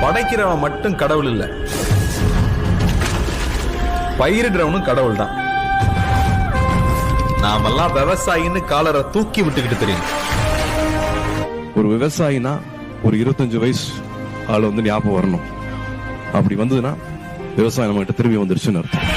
படைக்கிறவன் மட்டும் கடவுள் இல்ல, பயிரிடுறவனும் கடவுள் தான். நாமெல்லாம் விவசாயின்னு காலரை தூக்கி விட்டுக்கிட்டு தெரியும். ஒரு விவசாயினா ஒரு 25 வயசு ஆள் ஞாபகம் வரணும். அப்படி வந்ததுன்னா விவசாயம் நம்ம கிட்ட திரும்பி வந்துருச்சுன்னு அர்த்தம்.